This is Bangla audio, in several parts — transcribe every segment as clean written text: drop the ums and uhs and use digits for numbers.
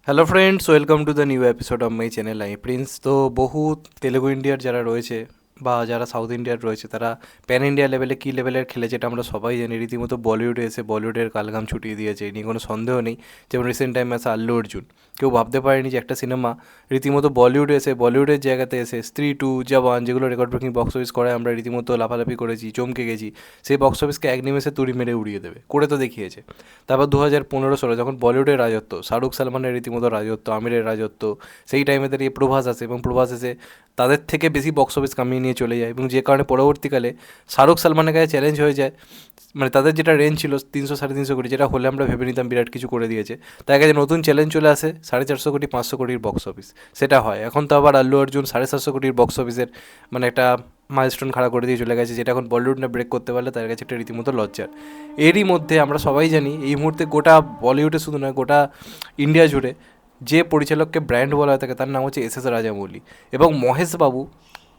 Hello friends, welcome to the new episode of my channel I Prince. তো বহু তেলেগু ইন্ডিয়ার যারা রয়েছে বা যারা সাউথ ইন্ডিয়ার রয়েছে তারা প্যান ইন্ডিয়া লেভেলে কী লেভেলের খেলেছে এটা আমরা সবাই জানি। রীতিমতো বলিউডে এসে বলিউডের কালঘাম ছুটিয়ে দিয়েছে, এই নিয়ে কোনো সন্দেহ নেই। যেমন রিসেন্ট টাইমে আসা আল্লু অর্জুন, কেউ ভাবতে পারেনি যে একটা সিনেমা রীতিমতো বলিউডে এসে বলিউডের জায়গাতে এসে স্ত্রী টু, জওয়ান, যেগুলো রেকর্ড ব্রেকিং বক্স অফিস করে আমরা রীতিমতো লাফালাফি করেছি, চমকে গেছি, সেই বক্স অফিসকে এক নিমেষে তুড়ি মেরে উড়িয়ে দেবে, করে তো দেখিয়েছে। তারপর 2015-16 যখন বলিউডের রাজত্ব, শাহরুখ সালমানের রীতিমতো রাজত্ব, আমিরের রাজত্ব, সেই টাইমে দাঁড়িয়ে প্রভাস আসে এবং প্রভাস এসে তাদের থেকে বেশি বক্স অফিস কামিয়ে নিয়ে চলে যায়, এবং যে কারণে পরবর্তীকালে শাহরুখ সালমানের কাছে চ্যালেঞ্জ হয়ে যায়। মানে তাদের যেটা রেঞ্জ ছিল 300-350 কোটি, যেটা হলে আমরা ভেবে নিতাম বিরাট কিছু করে দিয়েছে, তার কাছে নতুন চ্যালেঞ্জ চলে আসে 450 কোটি 500 কোটির বক্স অফিস। সেটা হয় এখন। তো আবার আল্লু অর্জুন 750 কোটির বক্স অফিসের মানে একটা মাইলস্টোন খাড়া করে দিয়ে চলে গেছে, যেটা এখন বলিউড না ব্রেক করতে পারলে তার কাছে একটা রীতিমতো লজ্জার। এরই মধ্যে আমরা সবাই জানি এই মুহূর্তে গোটা বলিউডে শুধু নয়, গোটা ইন্ডিয়া জুড়ে যে পরিচালককে ব্র্যান্ড বলা হয়ে থাকে তার নাম হচ্ছে এস এস রাজামৌলি এবং মহেশ বাবু।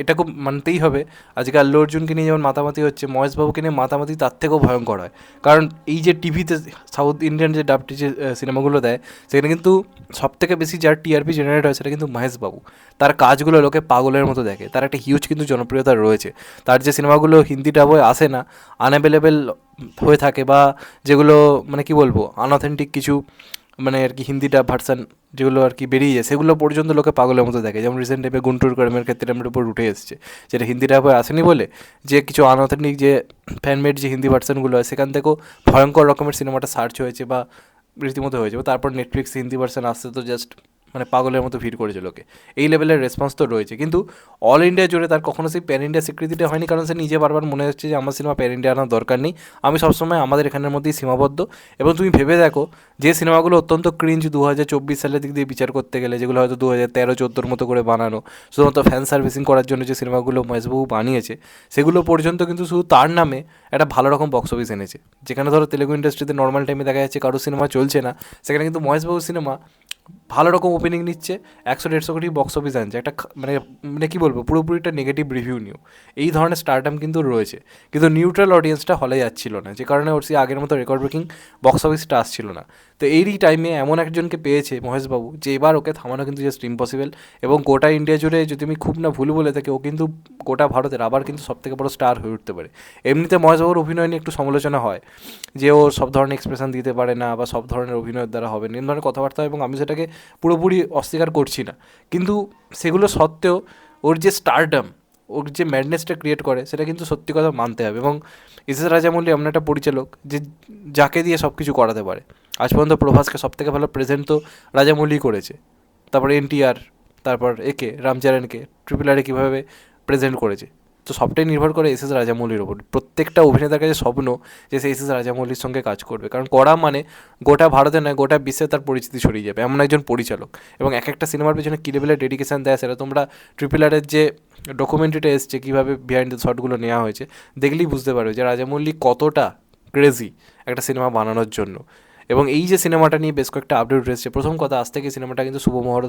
এটা খুব মানতেই হবে, আজকে আল্লু অর্জুনকে নিয়ে যেমন মাতামাতি হচ্ছে, মহেশবাবুকে নিয়ে মাতামাতি তার থেকেও ভয়ঙ্কর হয়। কারণ এই যে টিভিতে সাউথ ইন্ডিয়ান যে ডাবটি যে সিনেমাগুলো দেয়, সেখানে কিন্তু সবথেকে বেশি যার টিআরপি জেনারেট হয় সেটা কিন্তু মহেশবাবু। তার কাজগুলো লোকে পাগলের মতো দেখে, তার একটা হিউজ কিন্তু জনপ্রিয়তা রয়েছে। তার যে সিনেমাগুলো হিন্দি ডাব হয়ে আসে না, আনঅ্যাভেলেবেল হয়ে থাকে, বা যেগুলো মানে কি বলবো আনঅথেন্টিক কিছু মানে আর কি হিন্দি ডাব ভার্সান যেগুলো আর কি বেরিয়ে যায়, সেগুলো পর্যন্ত লোকে পাগলের মতো দেখে। যেমন রিসেন্ট টাইমে গুন্টুর গ্রামের ক্ষেত্রে আমার উপর উঠে এসেছে, যেটা হিন্দি ডাব হয়ে আসেনি বলে যে কিছু আনঅথেন্টিক যে ফ্যানমেড যে হিন্দি ভার্সানগুলো হয় সেখান থেকেও ভয়ঙ্কর রকমের সিনেমাটা সার্চ হয়েছে বা রীতিমতো হয়েছে। তারপর নেটফ্লিক্স হিন্দি ভার্সান আসতে তো জাস্ট মানে পাগলের মতো ভিড় করেছে লোকে। এই লেভেলের রেসপন্স তো রয়েছে, কিন্তু অল ইন্ডিয়া জুড়ে তার কখনো সেই প্যান ইন্ডিয়া স্বীকৃতিটা হয়নি, কারণ সে নিজে বারবার মনে হচ্ছে যে আমার সিনেমা প্যান ইন্ডিয়া আনার দরকার নেই, আমি সবসময় আমাদের এখানের মধ্যেই সীমাবদ্ধ। এবং তুমি ভেবে দেখো, যে সিনেমাগুলো অত্যন্ত ক্রিঞ্জ 2024 সালের দিক দিয়ে বিচার করতে গেলে, যেগুলো হয়তো 2013-14 মতো করে বানানো, শুধুমাত্র ফ্যান সার্ভিসিং করার জন্য যে সিনেমাগুলো মহেশবাবু বানিয়েছে, সেগুলো পর্যন্ত কিন্তু শুধু তার নামে একটা ভালো রকম বক্স অফিস এনেছে। যেখানে ধরো তেলেগু ইন্ডাস্ট্রিতে নর্মাল টাইমে দেখা যাচ্ছে কারো সিনেমা চলছে না, সেখানে কিন্তু মহেশবাবুর সিনেমা ভালো রকম ওপেনিং নিচ্ছে, 100-150 কোটি বক্স অফিস আনছে। একটা মানে মানে কী বলবো, পুরোপুরি একটা নেগেটিভ রিভিউ নিও। এই ধরনের স্টারডাম কিন্তু রয়েছে, কিন্তু নিউট্রাল অডিয়েন্সটা হলে যাচ্ছিল না, যে কারণে ওর সেই আগের মতো রেকর্ড ব্রেকিং বক্স অফিসটা আসছিল না। তো এরই টাইমে এমন একজনকে পেয়েছে মহেশবাবু, যে এবার ওকে থামানো কিন্তু জাস্ট ইম্পসিবল। এবং গোটা ইন্ডিয়া জুড়ে যদি আমি খুব না ভুল বলে থাকি, ও কিন্তু গোটা ভারতের আবার কিন্তু সবথেকে বড় স্টার হয়ে উঠতে পারে। এমনিতে মহেশবাবুর অভিনয় নিয়ে একটু সমালোচনা হয় যে ও সব ধরনের এক্সপ্রেশন দিতে পারে না, বা সব ধরনের অভিনয়ের দ্বারা হবে না, এই ধরনের কথাবার্তা, এবং আমি সেটাকে পুরোপুরি অস্বীকার করছি না। কিন্তু সেগুলো সত্ত্বেও ওর যে স্টারডাম, ওর যে ম্যাডনেসটা ক্রিয়েট করে, সেটা কিন্তু সত্যি কথা মানতে হবে। এবং এস এস রাজামৌলি এমন একটা পরিচালক যে যাকে দিয়ে সব কিছু করাতে পারে। আজ পর্যন্ত প্রভাসকে সবথেকে ভালো প্রেজেন্ট তো রাজামৌলি করেছে, তারপর এনটিআর, তারপর একে রামচরণকে ট্রিপল আরে কীভাবে প্রেজেন্ট করেছে। তো সবটাই নির্ভর করে এস এস রাজামৌলির ওপর। প্রত্যেকটা অভিনেতার কাছে স্বপ্ন যে সে এস এস রাজামৌলির সঙ্গে কাজ করবে, কারণ করা মানে গোটা ভারতে নয়, গোটা বিশ্বে তার পরিচিতি ছড়িয়ে যাবে, এমন একজন পরিচালক। এবং এক একটা সিনেমার পেছনে কী লেভেলের ডেডিকেশান দেয়, সেটা তোমরা ট্রিপল আরের যে ডকুমেন্টারিটা এসছে, কীভাবে বিহাইন্ড দ্য শটগুলো নেওয়া হয়েছে, দেখলেই বুঝতে পারবে যে রাজামৌলি কতটা ক্রেজি একটা সিনেমা বানানোর জন্য। এবং এই যে সিনেমাটা নিয়ে বেশ কয়েকটা আপডেট এসেছে। প্রথম কথা, আজ থেকে সিনেমাটা কিন্তু শুভ মুহূর্ত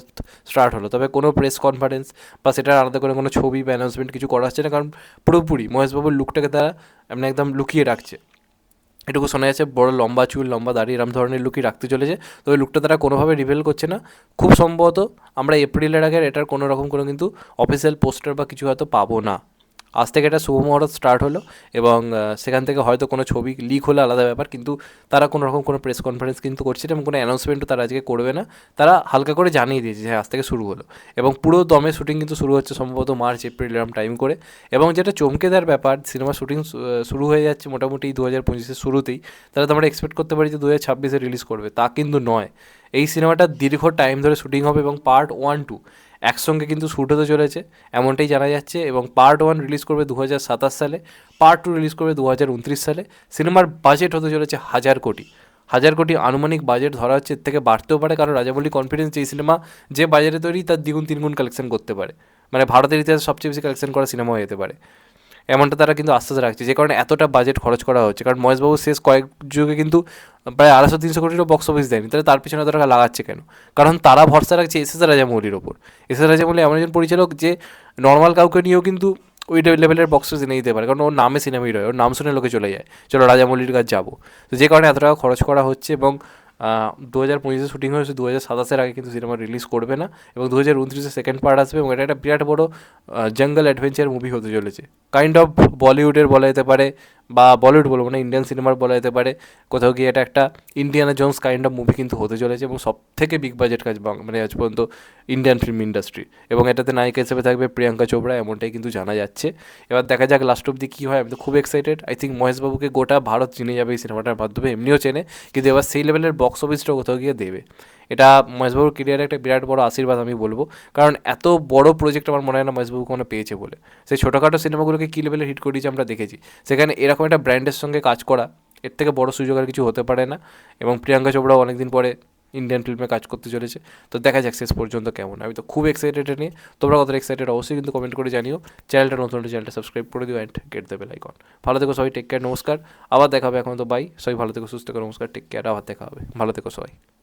স্টার্ট হলো, তবে কোনো প্রেস কনফারেন্স বা সেটার আলাদা করে কোনো ছবি বা অ্যানাউন্সমেন্ট কিছু করা হচ্ছে না, কারণ পুরোপুরি মহেশবাবুর লুকটাকে তারা মানে একদম লুকিয়ে রাখছে। এটুকু শোনা যাচ্ছে বড় লম্বা চুল, লম্বা দাড়ি, এরম ধরনের লুকই রাখতে চলেছে। তো ওই লুকটা তারা কোনোভাবে রিভিল করছে না। খুব সম্ভবত আমরা এপ্রিলের আগে এটার কোনো রকম কোনো কিন্তু অফিসিয়াল পোস্টার বা কিছু হয়তো পাবো না। আজ থেকে এটা শুভ মুহূর্ত স্টার্ট হলো, এবং সেখান থেকে হয়তো কোনো ছবি লিক হলে আলাদা ব্যাপার, কিন্তু তারা কোনো রকম কোনো প্রেস কনফারেন্স কিন্তু করছে না, এবং কোনো অ্যানাউন্সমেন্টও তারা আজকে করবে না। তারা হালকা করে জানিয়ে দিয়েছে যে হ্যাঁ আজ থেকে শুরু হলো, এবং পুরো দমে শুটিং কিন্তু শুরু হচ্ছে সম্ভবত মার্চ এপ্রিল এরম টাইম করে। এবং যেটা চমকে দেওয়ার ব্যাপার, সিনেমা শুটিং শুরু হয়ে যাচ্ছে মোটামুটি 2025-এর শুরুতেই। তাহলে তো আমরা এক্সপেক্ট করতে পারি যে 2026-এ রিলিজ করবে, তা কিন্তু নয়। এই সিনেমাটা দীর্ঘ টাইম ধরে শুটিং হবে, এবং পার্ট 1-2 একসঙ্গে কিন্তু শ্যুট হতে চলেছে, এমনটাই জানা যাচ্ছে। এবং পার্ট 1 রিলিজ করবে 2027 সালে, পার্ট 2 রিলিজ করবে 2029 সালে। সিনেমার বাজেট হতে চলেছে 1000 কোটি। 1000 কোটি আনুমানিক বাজেট ধরা হচ্ছে, এর থেকে বাড়তেও পারে, কারণ রাজামৌলি কনফিডেন্স এই সিনেমা যে বাজারে তৈরি তার দ্বিগুণ তিনগুণ কালেকশন করতে পারে, মানে ভারতের ইতিহাসে সবচেয়ে বেশি কালেকশন করা সিনেমা হয়ে যেতে পারে, এমনটা তারা কিন্তু আশ্বাস রাখছে। যে কারণে এতটা বাজেট খরচ করা হচ্ছে, কারণ মহেশবাবু শেষ কয়েক যুগে কিন্তু প্রায় 250-300 কোটিরও বক্স অফিস দেয়নি, তাহলে তার পিছনে তারা লাগাচ্ছে কেন? কারণ তারা ভরসা রাখছে এস এস রাজামৌলির ওপর। এস এস রাজামৌলি এমন একজন পরিচালক যে নর্মাল কাউকে নিয়েও কিন্তু ওই লেভেলের বক্স অফিস এনে দিতে পারে, কারণ ওর নামে সিনেমাই রয়, ওর নাম শুনে লোকে চলে যায়, চলো রাজামৌলির কাছে যাবো। তো যে কারণে এত টাকা খরচ করা হচ্ছে, এবং 2025-এ শুটিং হয়েছে, 2027-এর আগে কিন্তু সিনেমা রিলিজ করবে না, এবং 2029-এ সেকেন্ড পার্ট আসবে, এবং এটা একটা বিরাট বড় জঙ্গল অ্যাডভেঞ্চার মুভি হতে চলেছে। কাইন্ড অফ বলিউডের বলা যেতে পারে, বা বলিউড বলবো না, ইন্ডিয়ান সিনেমার বলা যেতে পারে। কোথাও গিয়ে এটা একটা Indiana Jones kind of movie কিন্তু হতে চলেছে, এবং সব থেকে বিগ বাজেট কাজ মানে আজ পর্যন্ত ইন্ডিয়ান ফিল্ম ইন্ডাস্ট্রি। এবং এটাতে নায়িকা হিসেবে থাকবে প্রিয়াঙ্কা চোপড়া, এমনটাই কিন্তু জানা যাচ্ছে। এবার দেখা যাক লাস্ট অব্দি কী হয়। আমি তো খুব এক্সাইটেড। আই থিঙ্ক মহেশবাবুকে গোটা ভারত চিনে যাবে এই সিনেমাটার মাধ্যমে, এমনিও চেনে, কিন্তু এবার সেই লেভেলের বক্স অফিসটা কোথাও গিয়ে দেবে। এটা মহেশবাবুর কেরিয়ারে একটা বিরাট বড় আশীর্বাদ আমি বলবো, কারণ এত বড় প্রজেক্ট আমার মনে হয় না মহেশবাবু কোনো পেয়েছে বলে। সেই ছোটোখাটো সিনেমাগুলোকে কী লেভেলে হিট করিয়েছে আমরা দেখেছি, সেখানে এরকম একটা ব্র্যান্ডের সঙ্গে কাজ করা, এর থেকে বড় সুযোগ আর কিছু হতে পারে না। এবং প্রিয়াঙ্কা চোপড়াও অনেকদিন পরে ইন্ডিয়ান ফিল্মে কাজ করতে চলেছে, তো দেখা যাক শেষ পর্যন্ত কেমন। আমি তো খুব এক্সাইটেড নিয়ে। তোমরা কত এক্সাইটেড অবশ্যই কিন্তু কমেন্ট করে জানিও। চ্যানেলটা নতুন হলে চ্যানেলটা সাবস্ক্রাইব করে দিও and get the bell icon. ভালো থেকো সবাই, টেক কেয়ার, নমস্কার। আবার দেখা হবে, এখন তো বাই। সবাই ভালো থেকো, সুস্থ থেকো, নমস্কার, টেক কেয়ার, আবার দেখা হবে। ভালো থেকো সবাই।